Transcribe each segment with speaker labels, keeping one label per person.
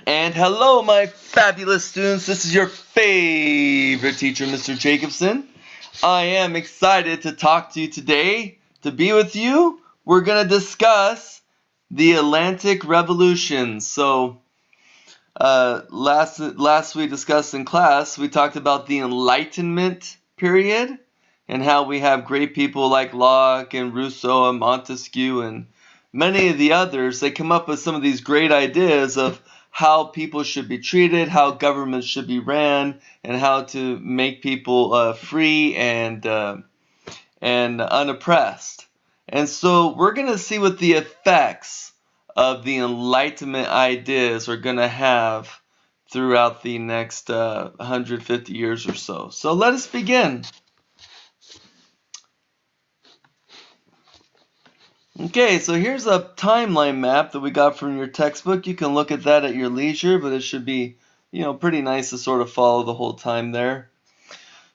Speaker 1: And hello, my fabulous students. This is your favorite teacher, Mr. Jacobson. I am excited to talk to you today. To be with you, we're going to discuss the Atlantic Revolution. Last we discussed in class, we talked about the Enlightenment period and how we have great people like Locke and Rousseau and Montesquieu and many of the others. They come up with some of these great ideas of how people should be treated, how governments should be ran, and how to make people free and unoppressed. And so we're going to see what the effects of the Enlightenment ideas are going to have throughout the next 150 years or so. So let us begin. Okay, so here's a timeline map that we got from your textbook. You can look at that at your leisure, but it should be, pretty nice to sort of follow the whole time there.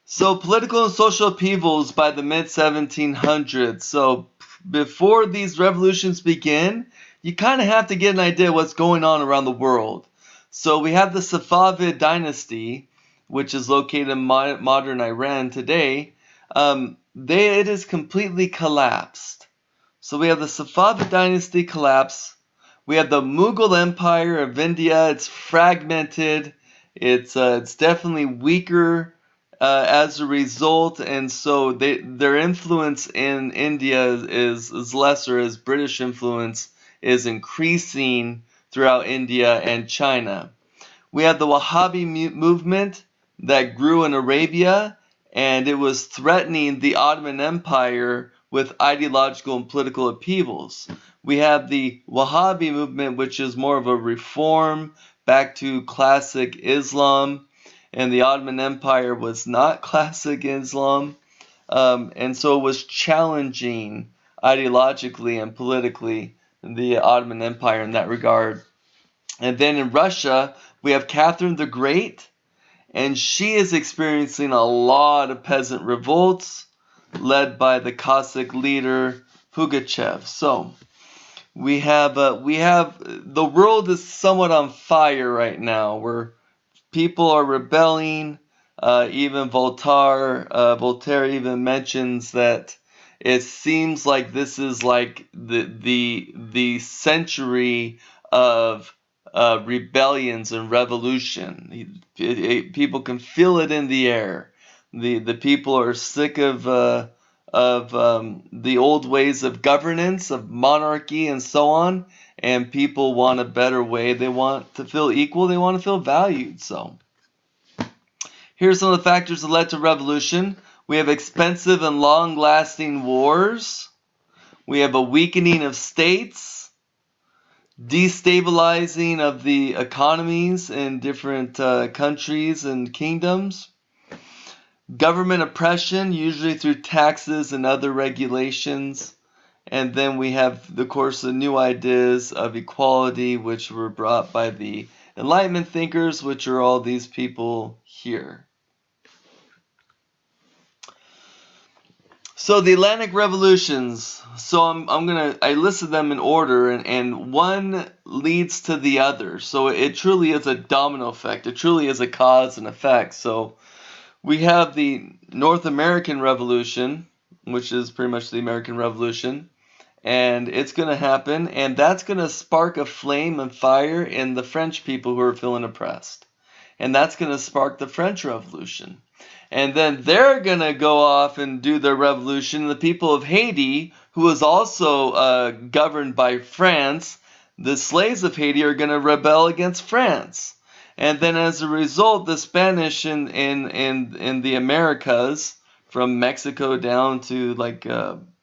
Speaker 1: So political and social upheavals by the mid-1700s. So before these revolutions begin, you kind of have to get an idea what's going on around the world. So we have the Safavid dynasty, which is located in modern Iran today. It is completely collapsed. So we have the Safavid dynasty collapse. We have the Mughal Empire of India. It's fragmented. It's definitely weaker as a result, and so their influence in India is lesser as British influence is increasing throughout India and China. We have the Wahhabi movement that grew in Arabia, and it was threatening the Ottoman Empire with ideological and political upheavals. We have the Wahhabi movement, which is more of a reform back to classic Islam, and the Ottoman Empire was not classic Islam, and so it was challenging ideologically and politically the Ottoman Empire in that regard. And then in Russia, we have Catherine the Great, and she is experiencing a lot of peasant revolts led by the Cossack leader Pugachev. So we have the world is somewhat on fire right now, where people are rebelling. Even Voltaire even mentions that it seems like this is like the century of rebellions and revolution. People can feel it in the air. The people are sick of the old ways of governance, of monarchy, and so on. And people want a better way. They want to feel equal. They want to feel valued. So here's some of the factors that led to revolution. We have expensive and long-lasting wars. We have a weakening of states, destabilizing of the economies in different countries and kingdoms, government oppression, usually through taxes and other regulations. And then we have, of course, the new ideas of equality, which were brought by the Enlightenment thinkers, which are all these people here. So the Atlantic revolutions. So I listed them in order, and one leads to the other. So it truly is a domino effect. It truly is a cause and effect. So we have the North American Revolution, which is pretty much the American Revolution, and it's going to happen, and that's going to spark a flame and fire in the French people who are feeling oppressed. And that's going to spark the French Revolution. And then they're going to go off and do their revolution. The people of Haiti, who was also governed by France, the slaves of Haiti are going to rebel against France. And then as a result, the Spanish in the Americas, from Mexico down to like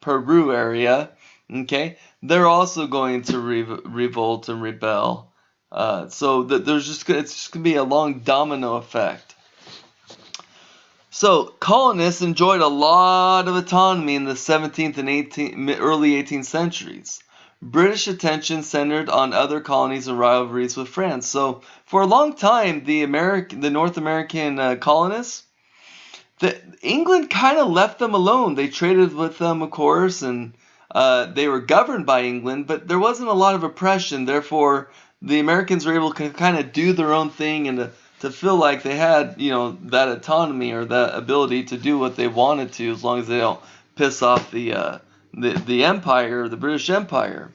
Speaker 1: Peru area, okay, they're also going to revolt and rebel. So it's just going to be a long domino effect. So colonists enjoyed a lot of autonomy in the 17th and early 18th centuries. British attention centered on other colonies and rivalries with France. So for a long time, the North American colonists, England kind of left them alone. They traded with them, of course, and they were governed by England, but there wasn't a lot of oppression. Therefore, the Americans were able to kind of do their own thing and to feel like they had, that autonomy or that ability to do what they wanted to, as long as they don't piss off the empire, the British Empire.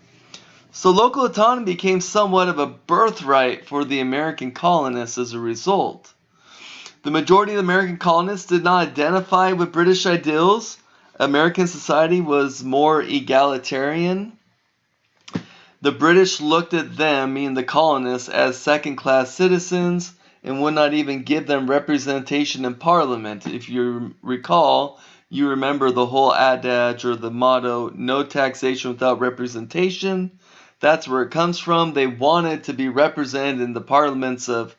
Speaker 1: So local autonomy became somewhat of a birthright for the American colonists as a result. The majority of the American colonists did not identify with British ideals. American society was more egalitarian. The British looked at them, meaning the colonists, as second-class citizens and would not even give them representation in Parliament. If you recall, you remember the whole adage or the motto, no taxation without representation. That's where it comes from. They wanted to be represented in the parliaments of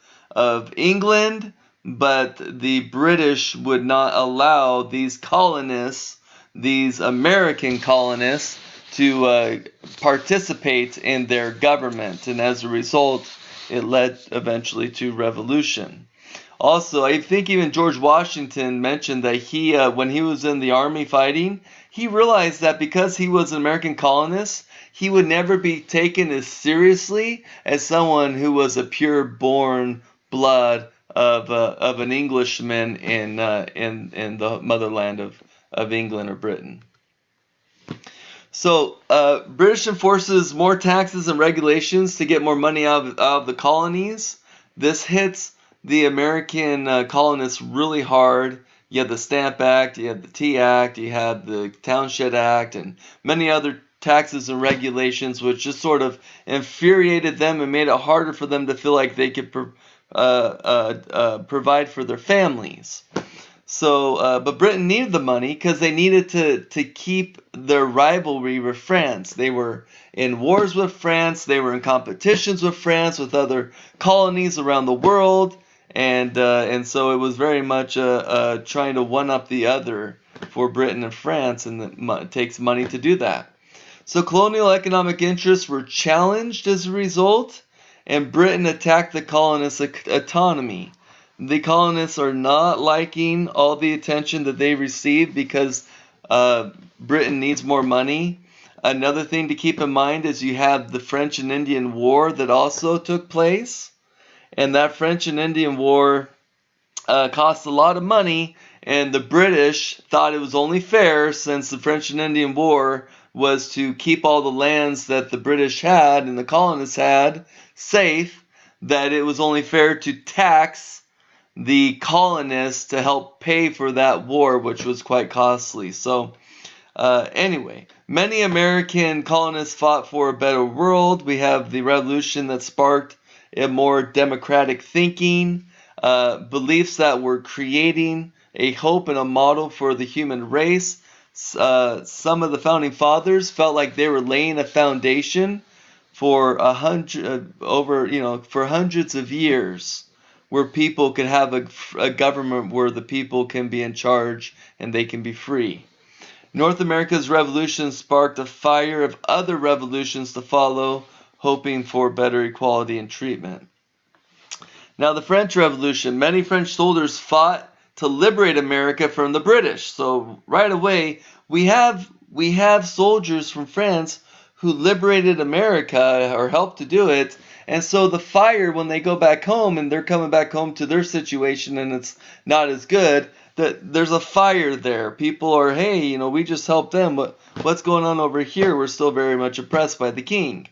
Speaker 1: England, but the British would not allow these colonists, these American colonists, to participate in their government, and as a result, it led eventually to revolution. Also, I think even George Washington mentioned that he, when he was in the army fighting, he realized that because he was an American colonist, he would never be taken as seriously as someone who was a pure-born blood of an Englishman in the motherland of England or Britain. So, British enforces more taxes and regulations to get more money out of the colonies. This hits the American colonists really hard. You had the Stamp Act, you had the Tea Act, you had the Townshend Act, and many other taxes and regulations, which just sort of infuriated them and made it harder for them to feel like they could provide for their families. So, but Britain needed the money because they needed to keep their rivalry with France. They were in wars with France. They were in competitions with France, with other colonies around the world, and so it was very much trying to one up the other for Britain and France, and it takes money to do that. So colonial economic interests were challenged as a result, and Britain attacked the colonists' autonomy. The colonists are not liking all the attention that they receive because Britain needs more money. Another thing to keep in mind is you have the French and Indian War that also took place. And that French and Indian War cost a lot of money, and the British thought it was only fair, since the French and Indian War was to keep all the lands that the British had and the colonists had safe, that it was only fair to tax the colonists to help pay for that war, which was quite costly. So anyway, many American colonists fought for a better world. We have the revolution that sparked a more democratic thinking, beliefs that were creating a hope and a model for the human race. Some of the founding fathers felt like they were laying a foundation for for hundreds of years, where people can have a government where the people can be in charge and they can be free. North America's revolution sparked a fire of other revolutions to follow, hoping for better equality and treatment. Now, the French Revolution. Many French soldiers fought to liberate America from the British. So right away, we have soldiers from France who liberated America or helped to do it. And so the fire, when they go back home and they're coming back home to their situation and it's not as good, that there's a fire there. People are, hey, we just helped them, but what's going on over here? We're still very much oppressed by the king.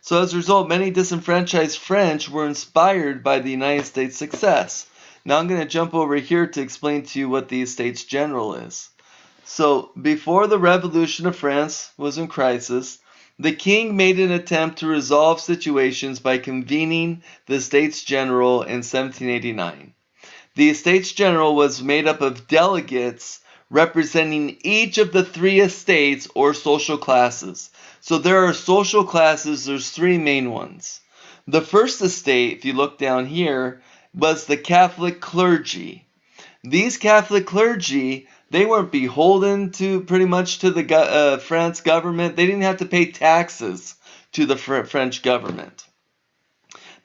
Speaker 1: So as a result, many disenfranchised French were inspired by the United States' success. Now I'm going to jump over here to explain to you what the Estates General is. So before the Revolution of France was in crisis, the king made an attempt to resolve situations by convening the Estates General in 1789. The Estates General was made up of delegates representing each of the three estates or social classes. So there are social classes, there's three main ones. The first estate, if you look down here, was the Catholic clergy. These Catholic clergy, they weren't beholden to pretty much to the France government. They didn't have to pay taxes to the French government.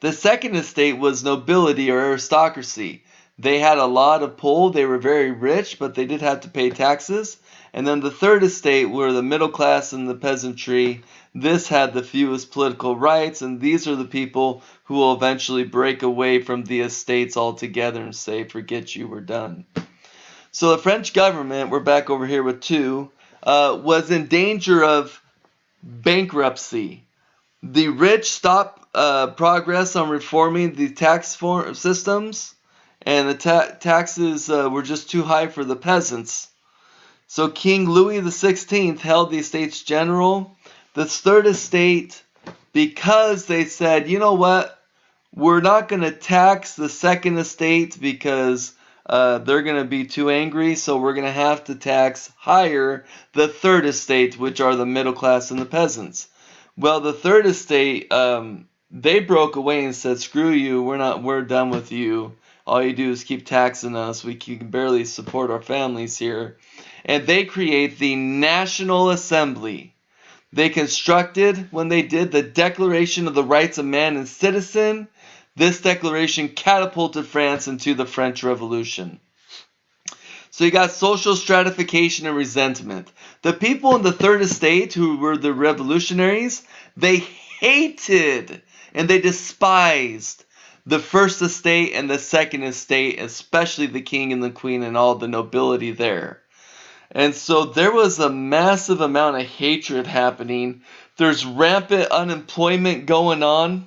Speaker 1: The second estate was nobility or aristocracy. They had a lot of pull. They were very rich, but they did have to pay taxes. And then the third estate were the middle class and the peasantry. This had the fewest political rights, and these are the people who will eventually break away from the estates altogether and say, forget you, we're done. So the French government, we're back over here with 2, was in danger of bankruptcy. The rich stopped progress on reforming the tax systems, and the taxes were just too high for the peasants. So King Louis XVI held the Estates General, the third estate, because they said, you know what, we're not going to tax the second estate because they're going to be too angry, so we're going to have to tax higher the third estate, which are the middle class and the peasants. Well, the third estate, they broke away and said, screw you, we're done with you. All you do is keep taxing us. We can barely support our families here. And they create the National Assembly. They constructed, when they did, the Declaration of the Rights of Man and Citizen. This declaration catapulted France into the French Revolution. So you got social stratification and resentment. The people in the third estate, who were the revolutionaries, they hated and they despised the first estate and the second estate, especially the king and the queen and all the nobility there. And so there was a massive amount of hatred happening. There's rampant unemployment going on.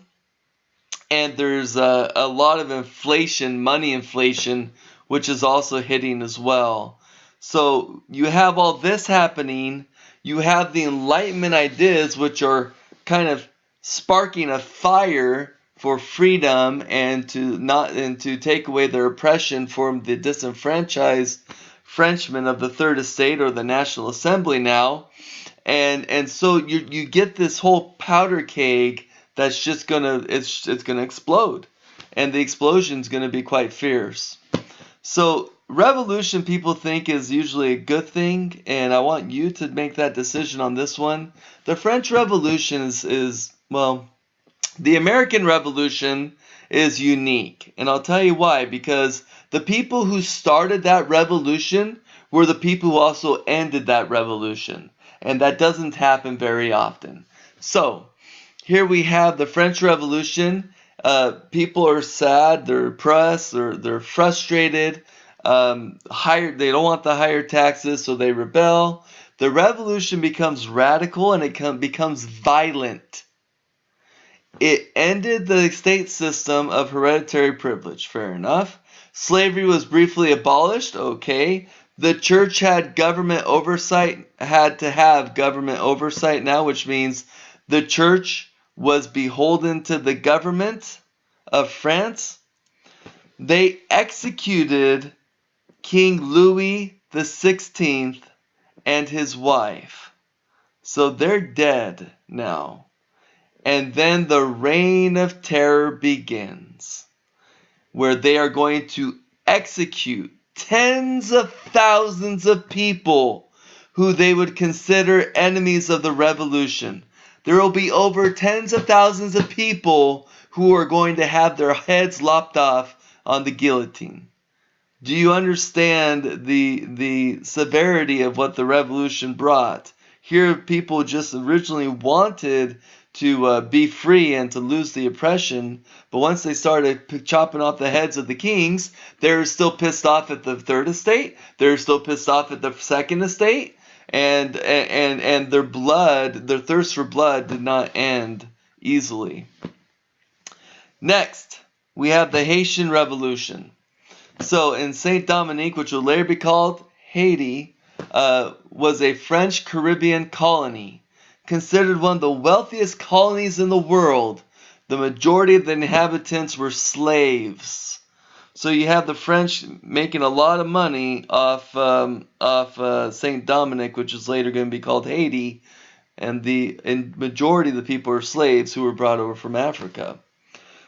Speaker 1: And there's a lot of inflation, money inflation, which is also hitting as well. So you have all this happening. You have the Enlightenment ideas, which are kind of sparking a fire for freedom and to take away their oppression from the disenfranchised Frenchmen of the Third Estate or the National Assembly now. And so you get this whole powder keg that's just gonna explode, and the explosion's gonna be quite fierce. So revolution, people think, is usually a good thing, and I want you to make that decision on this one. The French Revolution is well, the American Revolution is unique, and I'll tell you why. Because the people who started that revolution were the people who also ended that revolution, and that doesn't happen very often. So here we have the French Revolution. People are sad, they're oppressed, they're frustrated. They don't want the higher taxes, so they rebel. The revolution becomes radical and it becomes violent. It ended the state system of hereditary privilege. Fair enough. Slavery was briefly abolished. Okay. The church had government oversight, had to have government oversight now, which means the church was beholden to the government of France. They executed King Louis XVI and his wife. So they're dead now. And then the reign of terror begins, where they are going to execute tens of thousands of people who they would consider enemies of the revolution. There will be over tens of thousands of people who are going to have their heads lopped off on the guillotine. Do you understand the severity of what the revolution brought? Here people just originally wanted to be free and to lose the oppression, but once they started chopping off the heads of the kings, they're still pissed off at the third estate, they're still pissed off at the second estate, and their thirst for blood did not end easily. Next, we have the Haitian Revolution. So in Saint Domingue, which will later be called Haiti, was a French Caribbean colony, considered one of the wealthiest colonies in the world. The majority of the inhabitants were slaves. So you have the French making a lot of money off Saint Domingue, which is later going to be called Haiti, and the majority of the people are slaves who were brought over from Africa.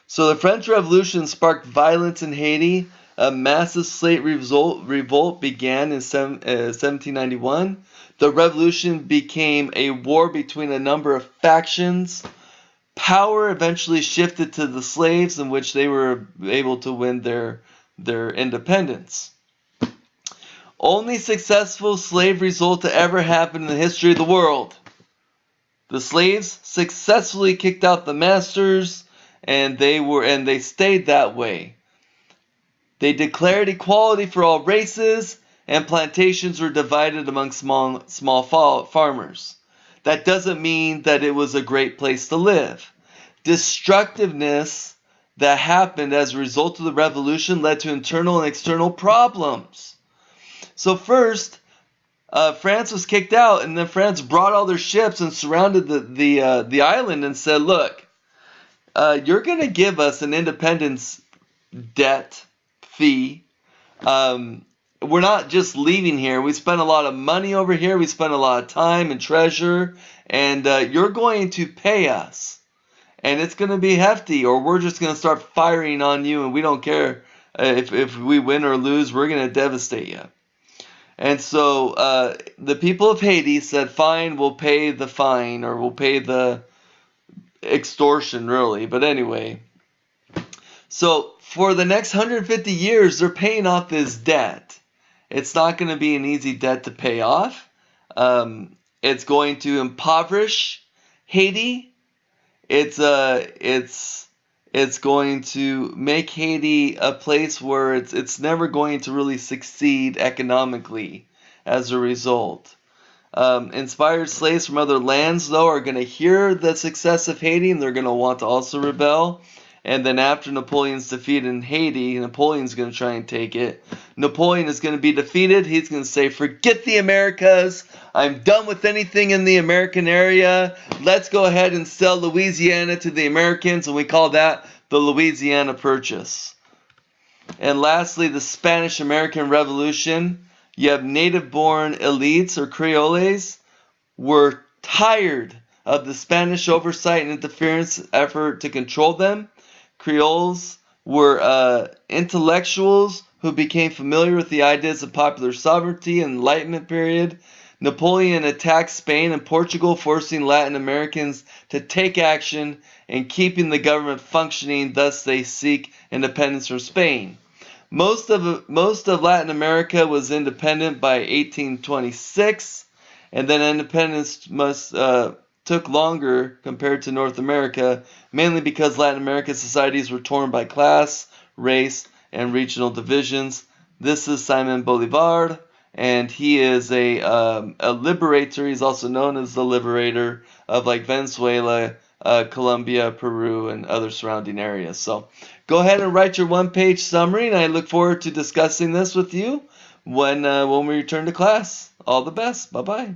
Speaker 1: So the French Revolution sparked violence in Haiti. A massive slave revolt began in 1791. The revolution became a war between a number of factions. Power eventually shifted to the slaves, in which they were able to win their independence. Only successful slave result to ever happen in the history of the world. The slaves successfully kicked out the masters, and they stayed that way. They declared equality for all races, and plantations were divided among small farmers. That doesn't mean that it was a great place to live. Destructiveness that happened as a result of the revolution led to internal and external problems. So first, France was kicked out, and then France brought all their ships and surrounded the island and said, "Look, you're going to give us an independence debt fee. We're not just leaving here. We spent a lot of money over here. We spent a lot of time and treasure, and you're going to pay us. And it's going to be hefty, or we're just going to start firing on you, and we don't care if we win or lose. We're going to devastate you." And so the people of Haiti said, "Fine, we'll pay the fine, or we'll pay the extortion, really." But anyway, so for the next 150 years, they're paying off this debt. It's not going to be an easy debt to pay off. It's going to impoverish Haiti. It's going to make Haiti a place where it's never going to really succeed economically as a result. Inspired slaves from other lands, though, are going to hear the success of Haiti, and they're going to want to also rebel. And then after Napoleon's defeat in Haiti, Napoleon's going to try and take it. Napoleon is going to be defeated. He's going to say, "Forget the Americas. I'm done with anything in the American area. Let's go ahead and sell Louisiana to the Americans." And we call that the Louisiana Purchase. And lastly, the Spanish-American Revolution. You have native-born elites or Creoles were tired of the Spanish oversight and interference effort to control them. Creoles were intellectuals who became familiar with the ideas of popular sovereignty in the Enlightenment period. Napoleon attacked Spain and Portugal, forcing Latin Americans to take action and keeping the government functioning. Thus, they seek independence from Spain. Most of Latin America was independent by 1826, and then independence took longer compared to North America, mainly because Latin American societies were torn by class, race, and regional divisions. This is Simón Bolívar, and he is a liberator. He's also known as the liberator of like Venezuela, Colombia, Peru, and other surrounding areas. So go ahead and write your one-page summary, and I look forward to discussing this with you when we return to class. All the best. Bye-bye.